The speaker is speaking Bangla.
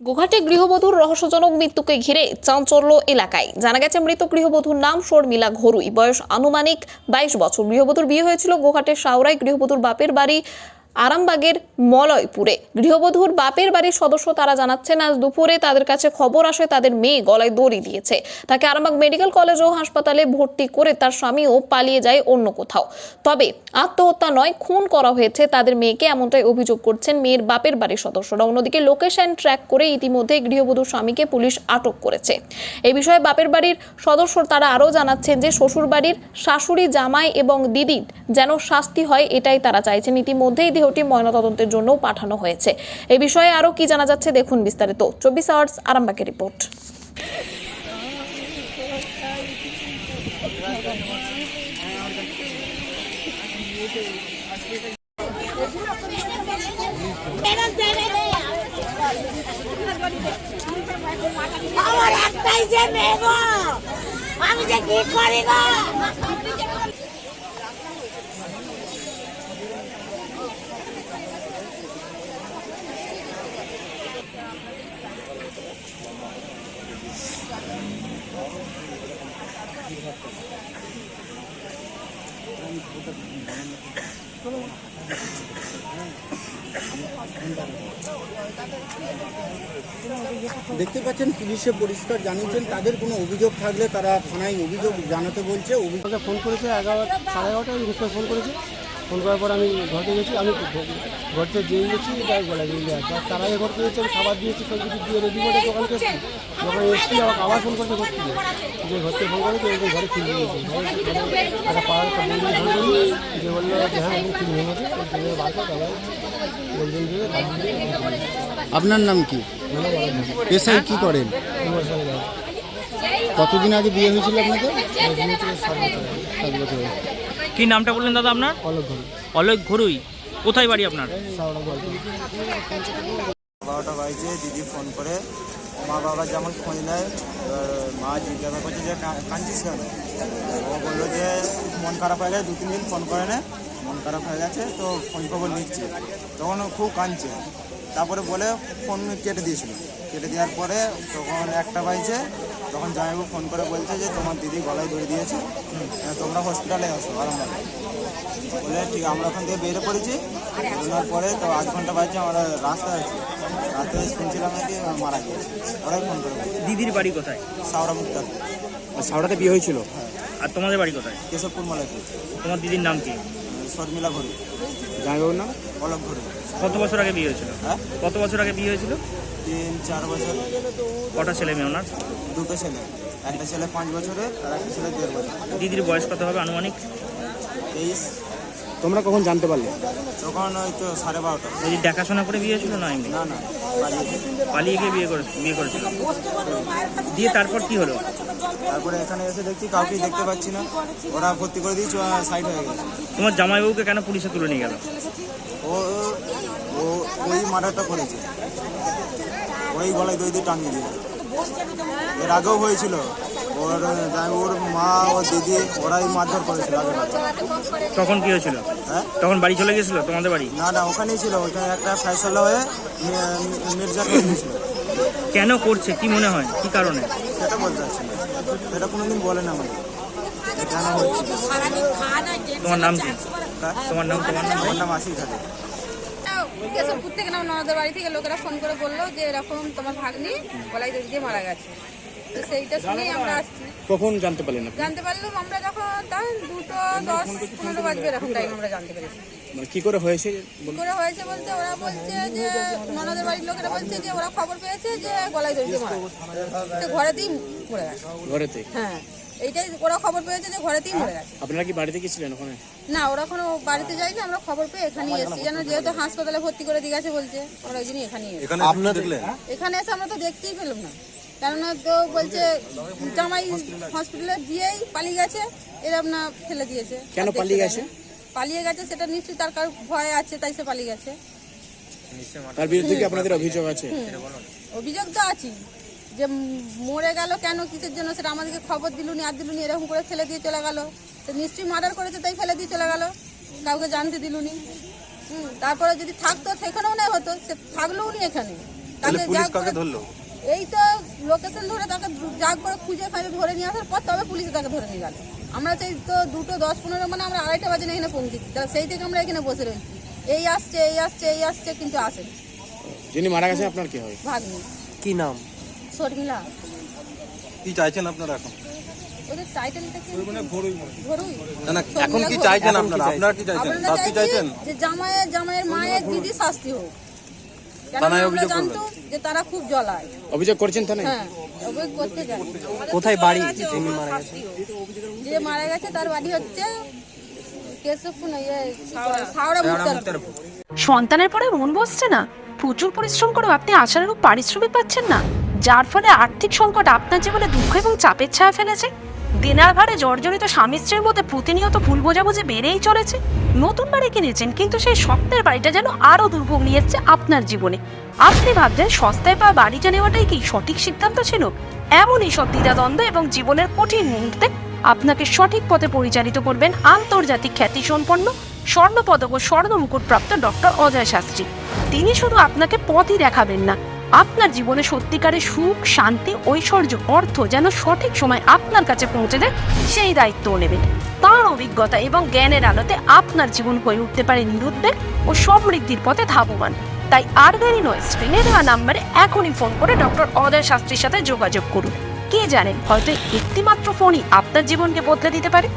গোঘাটে গৃহবধূর রহস্যজনক মৃত্যুকে ঘিরে চাঞ্চল্য এলাকায়। জানা গেছে মৃত গৃহবধূর নাম শর্মিলা ঘরুই, বয়স আনুমানিক 22 বছর। গৃহবধূর বিয়ে হয়েছিল গোঘাটের শাওরায়। গৃহবধূর বাপের বাড়ি আরামবাগের মলয়পুরে। গৃহবধূর বাপের বাড়ির সদস্য তারা জানাচ্ছেন, আজ দুপুরে তাদের কাছে খবর আসে তাদের মেয়ে গলায় দড়ি দিয়েছে। তাকে আরামবাগ মেডিকেল কলেজ ও হাসপাতালে ভর্তি করে তার স্বামীও পালিয়ে যায় অন্য কোথাও। তবে আত্মহত্যা নয়, খুন করা হয়েছে তাদের মেয়েকে, এমনটাই অভিযোগ করছেন মেয়ের বাপের বাড়ির সদস্যরা। অন্যদিকে লোকেশন ট্র্যাক করে ইতিমধ্যে গৃহবধূর স্বামীকে পুলিশ আটক করেছে। এই বিষয়ে বাপের বাড়ির সদস্য তারা আরও জানাচ্ছেন যে শ্বশুর বাড়ির শাশুড়ি, জামাই এবং দিদির যেন শাস্তি হয়, এটাই তারা চাইছেন। ইতিমধ্যেই দেহটি ময়নাতদন্তের জন্য পাঠানো হয়েছে। এই বিষয়ে আরো কি জানা যাচ্ছে দেখুন বিস্তারিত 24 আওয়ার্স আরামবাগের রিপোর্ট। আমার একটাই যে মেয়ে গো, আমি যে কি করি গো। দেখতে পাচ্ছেন পুলিশে পরিষ্কার জানিয়েছেন তাদের কোনো অভিযোগ থাকলে তারা থানায় অভিযোগ জানাতে বলছে। আমাকে ফোন করেছে 11:30 ইংলিশে ফোন করেছে। ফোন করার পর আমি ঘরতে গেছি। আমি ঘরতে যেয়ে গেছি, যাই বলা দিয়ে আসে। আর তার আগে ঘরতে গেছি, আমি খাবার দিয়েছি, সব কিছু দিয়ে রেডি করে দোকানকে এসেছি। যখন এসেছি আমাকে আবার ফোন করতে ঘর থেকে, যে ঘরতে ফোন করেছে এরকম ঘরে ফিরে গেছি। একটা পাড়ার ফোন করি যে বললো যে হ্যাঁ আমি ঠিক হয়ে গেছে। বারবার তারপরে বলবেন যে আপনার নাম কি, পেশায় কি করেন, কতদিন আগে বিয়ে হয়েছিল আপনাদের? 7 বছর। কি নামটা বললেন দাদা আপনার? অলোক ঘরুই। অলোক ঘরুই। কোথায় বাড়ি আপনার? 12টা বাজে দিদি ফোন করে, মা বাবা যেমন খোঁজ নেয়, মা জিজ্ঞাসা করছে যে কাঁদছিস কেন? ও বললো যে মন খারাপ হয়ে গেছে, 2-3 দিন ফোন করে না, মন খারাপ হয়ে গেছে তো খোঁজ খবর নিচ্ছে। তখন খুব কাঁদছে, তারপরে বলে ফোন কেটে দিয়েছিল। কেটে দেওয়ার পরে তখন 1টা বাজছে, তখন জামাইবাবু ফোন করে বলছে যে তোমার দিদি গলায় দড়ি দিয়েছে, তোমরা হসপিটালে আসো আরামবাগে। বলে ঠিক, আমরা ওখান থেকে বেরিয়ে পড়েছি। বেরোনোর পরে তো 8 ঘন্টা বাজছে, আমরা রাস্তায় আছি। রাতে শুনছিলাম নাকি মারা গিয়েছে। ওরাই ফোন করে। দিদির বাড়ি কোথায়? সাউরা মুক্তার। সাউরাতে বিয়ে হয়েছিল। আর তোমাদের বাড়ি কোথায়? কেশবপুর মালাইপুর। তোমার দিদির নাম কি? শর্মিলা ঘড়ি। জামাইবাবুর নাম? অলোক ঘড়ি। কত বছর আগে বিয়ে হয়েছিল? হ্যাঁ, কত বছর আগে বিয়ে হয়েছিল? 3-4 বছর। কটা ছেলে মেয়ে ওনার? 2টো ছেলে, একটা ছেলে 5 বছরের আর একটা ছেলে 1.5 বছর। দিদির বয়স কত হবে আনুমানিক? 23। তোমরা কখন জানতে পারলে? তখন ওই তো 12:30। দিদি দেখাশোনা করে বিয়ে হয়েছিল না এমনি? না, পালিয়ে গিয়ে বিয়ে করেছিল। দিয়ে তারপর কি হলো? তারপরে এখানে এসে দেখছি কাউকে দেখতে পাচ্ছি না, ওরা ভর্তি করে দিয়েছে, সাইড হয়ে গেছে। তোমার জামাইবাবুকে কেন পুলিশে তুলে নিয়ে গেল? ওই মার্ডারটা করেছে, ওই গলায় দড়ি দিয়ে টাঙিয়ে দিয়েছে। এর আগেও হয়েছিল, ওর মা ও দিদি ওরাই মারধর করেছিল আগে। তখন কি হয়েছিল? হ্যাঁ, তখন বাড়ি চলে গেছিল তোমাদের বাড়ি? না, ওখানেই ছিল। ওইখানে একটা ফয়সালা হয়ে মির্জা করে দিয়েছিল। কেন করছে কি মনে হয়, কি কারণে? সেটা বলতে পারছি না, সেটা কোনোদিন বলে না আমাকে কেন হচ্ছে। তোমার নাম কি? তোমার নাম? আমার নাম আশিক থাকে। কেশবপুর থেকে না, ননদের বাড়ি থেকে লোকেরা ফোন করে বললো যে এরকম তোমার ভাগ্নি গলায় দড়ি দিয়ে মারা গেছে। তো সেইটা শুনেই আমরা আসছি। কখন জানতে পারলেন? জানতে পারলাম আমরা যখন 2:10-15 বাজবে এরকম টাইম আমরা জানতে পেরেছি। মানে কি করে হয়েছে? কি করে হয়েছে বলতে ওরা বলছে যে ননদের বাড়ির লোকেরা বলছে যে ওরা খবর পেয়েছে যে গলায় দড়ি দিয়ে মারা গেছে, ঘরেতেই মরে গেছে। ঘরেতে? হ্যাঁ, এইটাই ওরা খবর পেয়েছে যে ঘরেতেই মরে গেছে। আপনারা কি বাড়িতে গেছিলেন ওখানে? না, ওরা কোনো বাড়িতে যায়নি, আমরা খবর পেয়ে এখানেই এসেছি। যেন যেহেতু হাসপাতালে ভর্তি করে দিয়ে গেছে বলছে, আমরা ওই জন্যই এখানেই এসেছি। এখানে এসে আমরা তো দেখতেই পেলাম না, কেননা তো বলছে জামাই হসপিটালে দিয়েই পালিয়ে গেছে, এরকম না ফেলে দিয়েছে। কেন পালিয়ে গেছে? পালিয়ে গেছে সেটা নিশ্চয়ই তার কার ভয় আছে, তাই সে পালিয়ে গেছে। তার বিরুদ্ধে কি আপনাদের অভিযোগ আছে? অভিযোগ তো আছে যে মরে গেল কেন, কিসের জন্য, সেটা আমাদেরকে খবর দিলুনি আর দিলুনি, এরকম করে ফেলে দিয়ে চলে গেল। তো নিশ্চয়ই মার্ডার করেছে তাই ফেলে দিয়ে চলে গেল, কাউকে জানতে দিলুনি। তারপরে যদি থাকতো সেখানেও না হতো, সে থাকলেও নি এখানে। তাকে পুলিশ কাকে ধরলো? এই তো লোকেশন ধরে তাকে জাগ করে খুঁজে ফাঁজে ধরে নিয়ে আসার পর তবে পুলিশে তাকে ধরে নিয়ে গেল। আমরা সেই তো 2:10-15 মানে আমরা 2:30 বাজে এখানে পৌঁছেছি, সেই থেকে আমরা এখানে বসে রয়েছি, এই আসছে এই আসছে এই আসছে, কিন্তু আসেনি। যিনি মারা গেছে আপনার কি হয়? ভাগ্নি। কি নাম? শর্মিলা। কি চাইছেন আপনারা এখন? ওদের টাইটেলটা কি? ঘরুই। না না, এখন কি চাইছেন আপনারা? আপনারা কি চাইছেন? আমরা শাস্তি চাইছেন? যে জামাইয়ের মায়ের দিদি শাস্তি হোক। কেন থানায় আমরা অভিযোগ জানতো যে তারা খুব জ্বলায়। অভিযোগ করছেন থানায়? হ্যাঁ, অভিযোগ করতে যাই। কোথায় বাড়ি যিনি মারা গেছে? যে মারা গেছে তার বাড়ি হচ্ছে কেশবপুর, হাওড়া মুক্তারপুর। সন্তানের পরে মন বসছে না, প্রচুর পরিশ্রম করেও আপনি আশানুরূপ পারিশ্রমিক পাচ্ছেন না, যার ফলে আর্থিক সংকট আপনার জীবনে দুঃখ এবং চাপের ছায়া ফেলেছে। দেনার ভারে জর্জরিত স্বামী স্ত্রীর মধ্যে প্রতিনিয়ত ভুল বোঝাবুঝি বেড়েই চলেছে। নতুন বাড়ি কিনেছেন, কিন্তু সেই স্বপ্নের বাড়িটা যেন আরও দুর্ভোগ নিয়ে এসছে আপনার জীবনে। আপনি ভাবছেন সস্তায় পাওয়া বাড়িটা নেওয়াটাই কি সঠিক সিদ্ধান্ত ছিল? এমনই সব দ্বিধাদ্বন্দ্ব এবং জীবনের কঠিন মুহূর্তে আপনাকে সঠিক পথে পরিচালিত করবেন আন্তর্জাতিক খ্যাতিসম্পন্ন স্বর্ণপদক ও স্বর্ণ মুকুটপ্রাপ্ত ডক্টর অজয় শাস্ত্রী। তিনি শুধু আপনাকে পথই দেখাবেন না, আপনার জীবনে সত্যিকারের সুখ, শান্তি, ঐশ্বর্য, অর্থ যেন সঠিক সময় আপনার কাছে পৌঁছে দেয় সেই দায়িত্বও নেবেন। তাঁর অভিজ্ঞতা এবং জ্ঞানের আলোতে আপনার জীবন হয়ে উঠতে পারে নিরুদ্বেগ ও সমৃদ্ধির পথে ধাবমান। তাই আর দেরি নয়, স্ক্রিনে দেওয়া নাম্বারে এখনই ফোন করে ডক্টর অজয় শাস্ত্রীর সাথে যোগাযোগ করুন। কে জানেন, হয়তো একটিমাত্র ফোনই আপনার জীবনকে বদলে দিতে পারে।